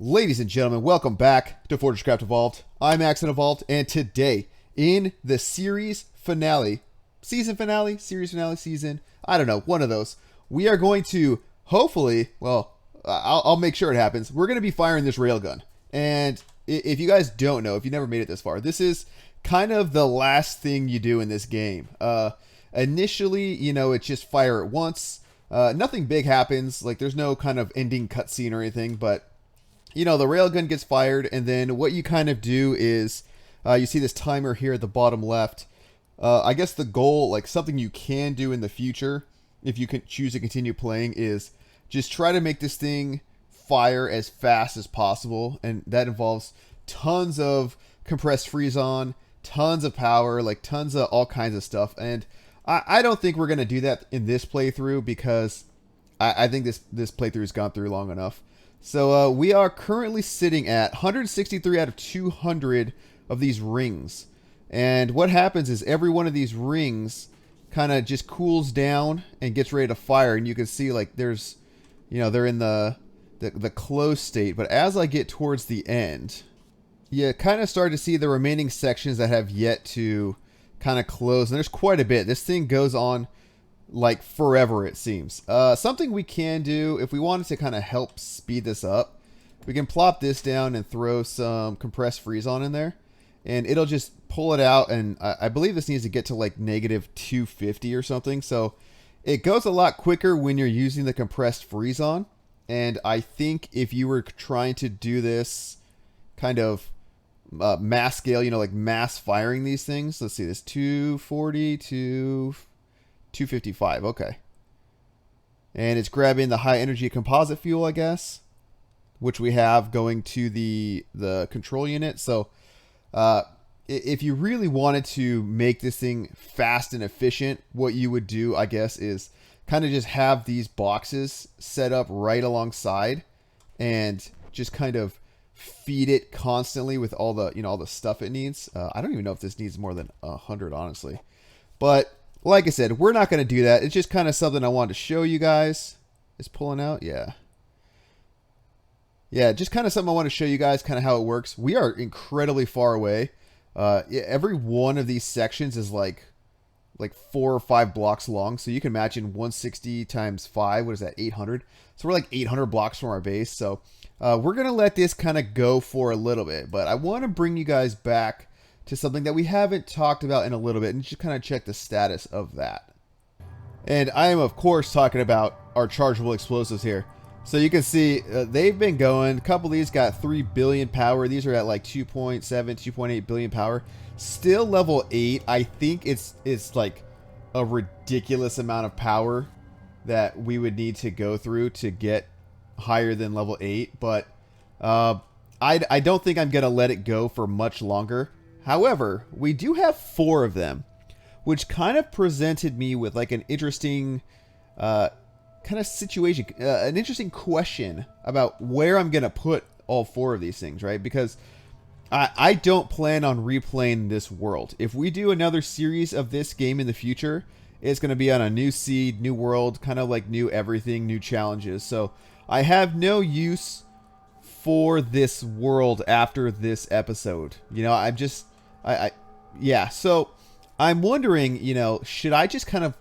Ladies and gentlemen, welcome back to FortressCraft Evolved. I'm Axon Evolved, and today, in the series finale, I don't know, one of those, we are going to, hopefully, well, I'll make sure it happens, we're going to be firing this railgun. And if you guys don't know, if you never made it this far, this is kind of the last thing you do in this game. Initially, you know, it's just fire it once. Nothing big happens, like there's no kind of ending cutscene or anything, but you know, the railgun gets fired, and then what you kind of do is, you see this timer here at the bottom left. I guess the goal, like something you can do in the future, if you can choose to continue playing, is just try to make this thing fire as fast as possible, and that involves tons of compressed freeze-on, tons of power, like tons of all kinds of stuff, and I don't think we're going to do that in this playthrough, because I think this playthrough has gone through long enough. So we are currently sitting at 163 out of 200 of these rings. And what happens is every one of these rings kind of just cools down and gets ready to fire. And you can see like there's, you know, they're in the close state. But as I get towards the end, you kind of start to see the remaining sections that have yet to kind of close. And there's quite a bit. This thing goes on like forever, it seems. Something we can do if we wanted to kind of help speed this up, we can plop this down and throw some compressed freeze-on in there, and it'll just pull it out. And I believe this needs to get to like negative 250 or something, so it goes a lot quicker when you're using the compressed freeze-on. And I think if you were trying to do this kind of mass scale, you know, like mass firing these things, let's see, this 240 to 255, okay. And it's grabbing the high energy composite fuel, I guess, which we have going to the control unit. So if you really wanted to make this thing fast and efficient, what you would do, I guess, is kind of just have these boxes set up right alongside and just kind of feed it constantly with all the, you know, all the stuff it needs. I don't even know if this needs more than 100, honestly. But like I said, we're not going to do that. It's just kind of something I wanted to show you guys. Is pulling out? Yeah. Yeah, just kind of something I want to show you guys kind of how it works. We are incredibly far away. Every one of these sections is like 4 or 5 blocks long. So you can imagine 160 times 5. What is that? 800. So we're like 800 blocks from our base. So we're going to let this kind of go for a little bit. But I want to bring you guys back to something that we haven't talked about in a little bit, and just kind of check the status of that. And I am, of course, talking about our chargeable explosives here. So you can see they've been going. A couple of these got 3 billion power. These are at like 2.7, 2.8 billion power. Still level 8. I think it's like a ridiculous amount of power that we would need to go through to get higher than level 8. But I don't think I'm going to let it go for much longer. However, we do have 4 of them, which kind of presented me with like an interesting kind of situation, an interesting question about where I'm going to put all 4 of these things, right? Because I don't plan on replaying this world. If we do another series of this game in the future, it's going to be on a new seed, new world, kind of like new everything, new challenges. So I have no use for this world after this episode. You know, yeah, so I'm wondering, you know, should I just kind of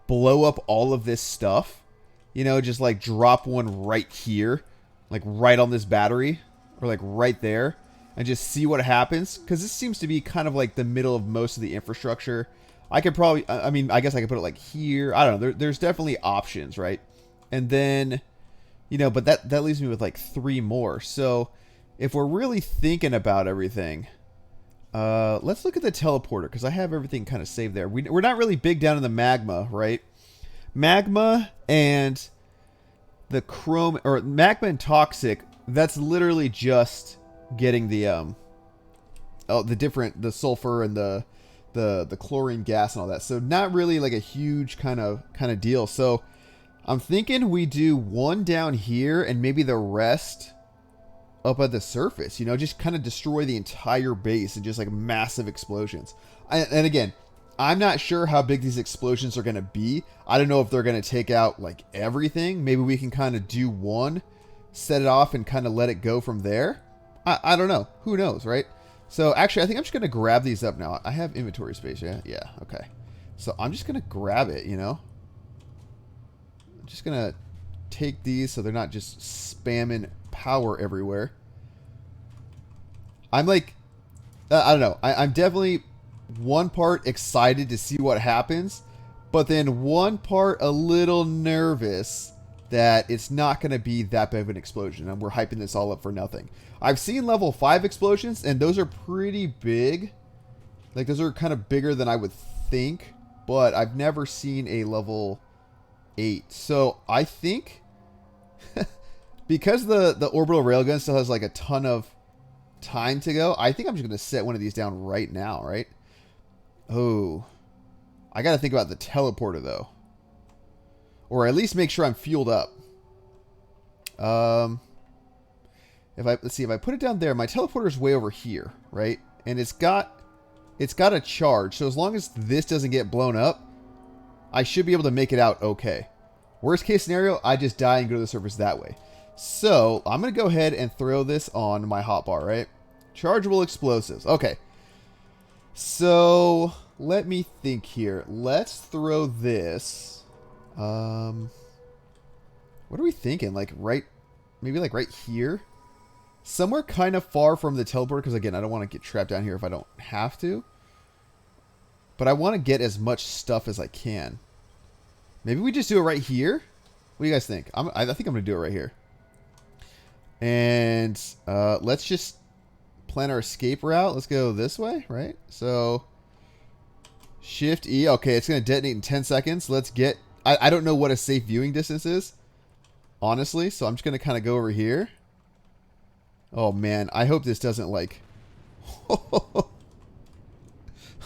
blow up all of this stuff? You know, just like drop one right here, like right on this battery, or like right there, and just see what happens? Because this seems to be kind of like the middle of most of the infrastructure. I could probably, I mean, I guess I could put it like here. I don't know. There's definitely options, right? And then, you know, but that leaves me with like 3 more. So if we're really thinking about everything, let's look at the teleporter, because I have everything kind of saved there. We're not really big down in the magma, right? Magma and the chrome, or magma and toxic, that's literally just getting the the sulfur and the chlorine gas and all that. So not really like a huge kind of deal. So I'm thinking we do 1 down here and maybe the rest up at the surface, you know, just kind of destroy the entire base and just like massive explosions. And again, I'm not sure how big these explosions are going to be. I don't know if they're going to take out like everything. Maybe we can kind of do one set it off and kind of let it go from there. I don't know. Who knows, right? So actually, I think I'm just going to grab these up now. I have inventory space, yeah? Yeah, okay. So I'm just going to grab it, you know? I'm just going to take these so they're not just spamming power everywhere. I'm like, I don't know. I'm definitely one part excited to see what happens, but then one part a little nervous that it's not going to be that big of an explosion, and we're hyping this all up for nothing. I've seen level 5 explosions, and those are pretty big. Like, those are kind of bigger than I would think, but I've never seen a level 8. So I think because the orbital railgun still has like a ton of time to go, I think I'm just going to set one of these down right now, right? Oh, I got to think about the teleporter though, or at least make sure I'm fueled up. Let's see, if I put it down there, my teleporter's way over here, right? And it's got a charge, so as long as this doesn't get blown up, I should be able to make it out okay. Worst case scenario, I just die and go to the surface that way. So I'm going to go ahead and throw this on my hotbar, right? Chargeable explosives. Okay. So let me think here. Let's throw this. What are we thinking? Like maybe like right here? Somewhere kind of far from the teleporter, because again, I don't want to get trapped down here if I don't have to. But I want to get as much stuff as I can. Maybe we just do it right here? What do you guys think? I think I'm going to do it right here. And let's just plan our escape route. Let's go this way, right? So Shift E. Okay, it's going to detonate in 10 seconds. Let's get... I don't know what a safe viewing distance is, honestly. So I'm just going to kind of go over here. Oh, man. I hope this doesn't, like...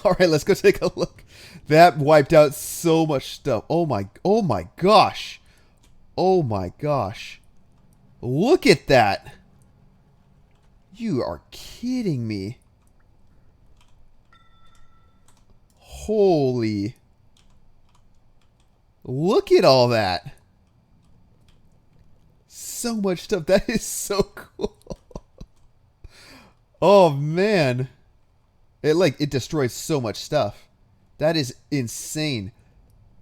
All right, let's go take a look. That wiped out so much stuff. Oh, my gosh. Oh, my gosh. Look at that. You are kidding me. Holy. Look at all that. So much stuff. That is so cool. Oh, man. It destroys so much stuff. That is insane.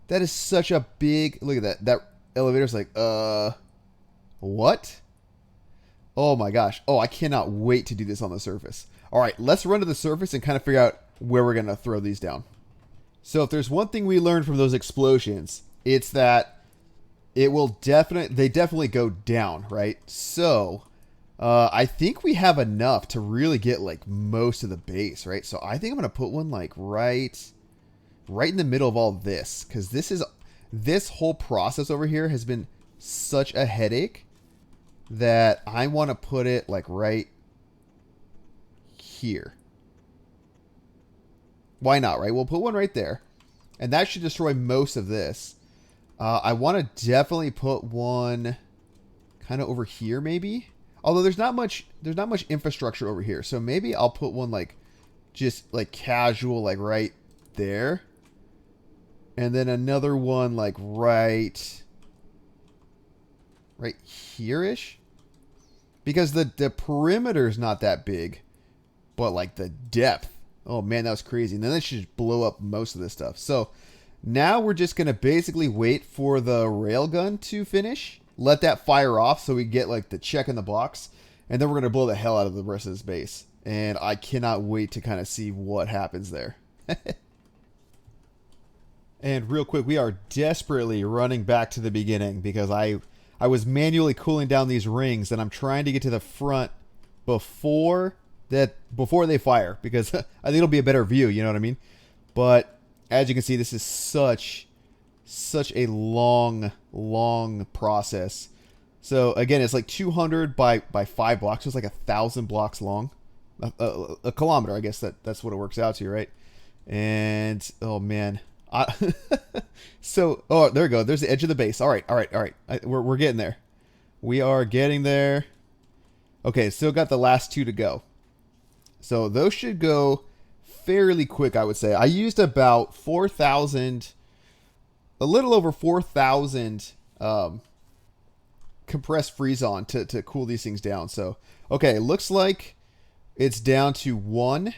That is such a big... Look at that. That elevator's like, what? Oh my gosh. Oh, I cannot wait to do this on the surface. All right, let's run to the surface and kind of figure out where we're going to throw these down. So if there's one thing we learned from those explosions, it's that they definitely go down, right? So I think we have enough to really get like most of the base, right? So I think I'm going to put one like right in the middle of all this, because this whole process over here has been such a headache that I want to put it like right here. Why not, right? We'll put one right there, and that should destroy most of this. I want to definitely put one kind of over here, maybe. Although there's not much infrastructure over here, so maybe I'll put one like just like casual, like right there, and then another one like right here-ish. Because the perimeter is not that big, but like the depth. Oh man, that was crazy. And then that should just blow up most of this stuff. So now we're just going to basically wait for the railgun to finish. Let that fire off so we get like the check in the box. And then we're going to blow the hell out of the rest of this base. And I cannot wait to kind of see what happens there. And real quick, we are desperately running back to the beginning because I was manually cooling down these rings, and I'm trying to get to the front before they fire, because I think it'll be a better view, you know what I mean? But as you can see, this is such a long process. So again, it's like 200 by 5 blocks. So it's like 1,000 blocks long. A kilometer, I guess that's what it works out to, right? And oh man. So, oh, there we go. There's the edge of the base. All right. We're getting there. We are getting there. Okay, still got the last 2 to go. So those should go fairly quick, I would say. I used about 4,000, a little over 4,000 compressed freeze on to cool these things down. So, okay, looks like it's down to one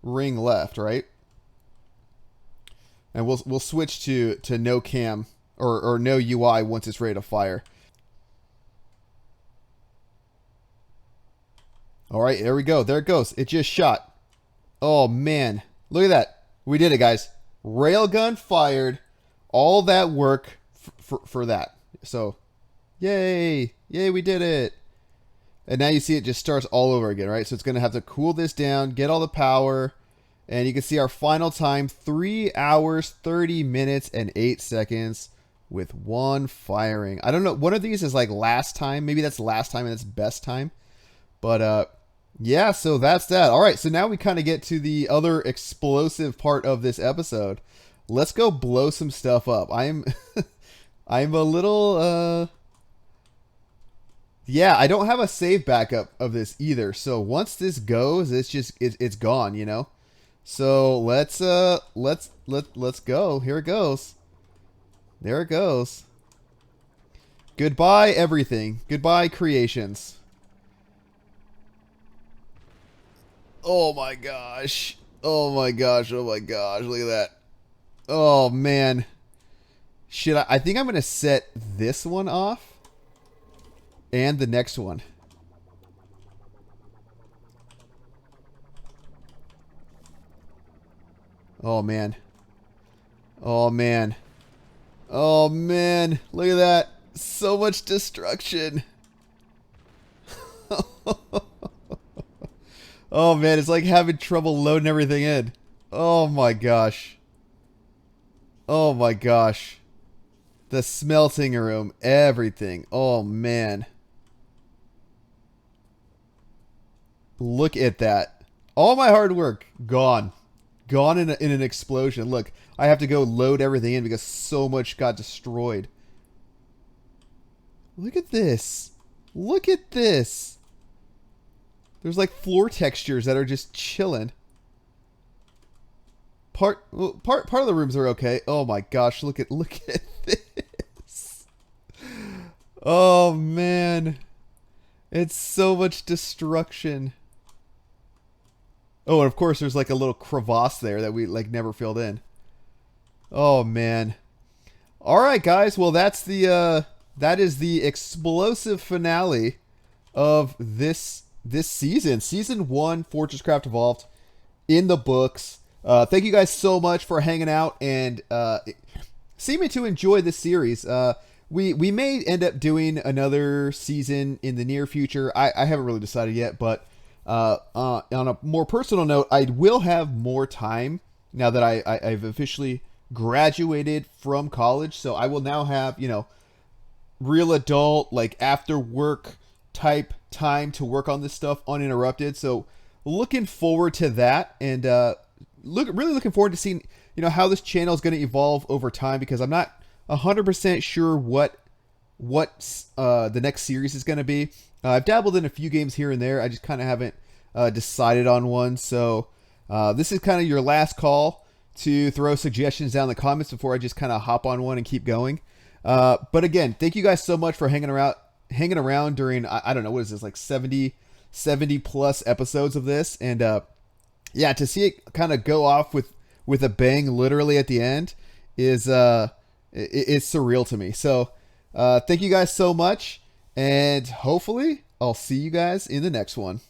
ring left, right? And we'll switch to no cam or no UI once it's ready to fire. All right, there we go. There it goes. It just shot. Oh man, look at that. We did it, guys. Railgun fired. All that work for that. So, yay, we did it. And now you see it just starts all over again, right? So it's going to have to cool this down, get all the power. And you can see our final time, 3 hours, 30 minutes, and 8 seconds with one firing. I don't know. One of these is like last time. Maybe that's last time and it's best time. But yeah, so that's that. All right, so now we kind of get to the other explosive part of this episode. Let's go blow some stuff up. I'm I'm a little yeah, I don't have a save backup of this either. So once this goes, it's gone, you know. So let's go. Here it goes. There it goes. Goodbye everything. Goodbye creations. Oh my gosh. Oh my gosh. Oh my gosh. Look at that. Oh man. I think I'm going to set this one off and the next one. Oh man. Oh man. Oh man. Look at that. So much destruction. Oh man, it's like having trouble loading everything in. Oh my gosh. Oh my gosh. The smelting room, everything. Oh man. Look at that. All my hard work gone. Gone in an explosion. Look, I have to go load everything in because so much got destroyed. Look at this. Look at this. There's like floor textures that are just chilling. Part of the rooms are okay. Oh my gosh, look at this. Oh man. It's so much destruction. Oh, and of course there's like a little crevasse there that we like never filled in. Oh man. All right, guys. Well, that is the explosive finale of this season. Season 1, FortressCraft Evolved, in the books. Thank you guys so much for hanging out and seeming to enjoy this series. We may end up doing another season in the near future. I haven't really decided yet, but on a more personal note, I will have more time now that I've officially graduated from college. So I will now have, you know, real adult, like after work type time to work on this stuff uninterrupted. So looking forward to that, and really looking forward to seeing, you know, how this channel is going to evolve over time, because I'm not 100% sure what the next series is going to be. I've dabbled in a few games here and there. I just kind of haven't decided on one. So this is kind of your last call to throw suggestions down in the comments before I just kind of hop on one and keep going. But again, thank you guys so much for hanging around during, I don't know, what is this, like 70 plus episodes of this. And yeah, to see it kind of go off with a bang literally at the end is it's surreal to me. So thank you guys so much, and hopefully I'll see you guys in the next one.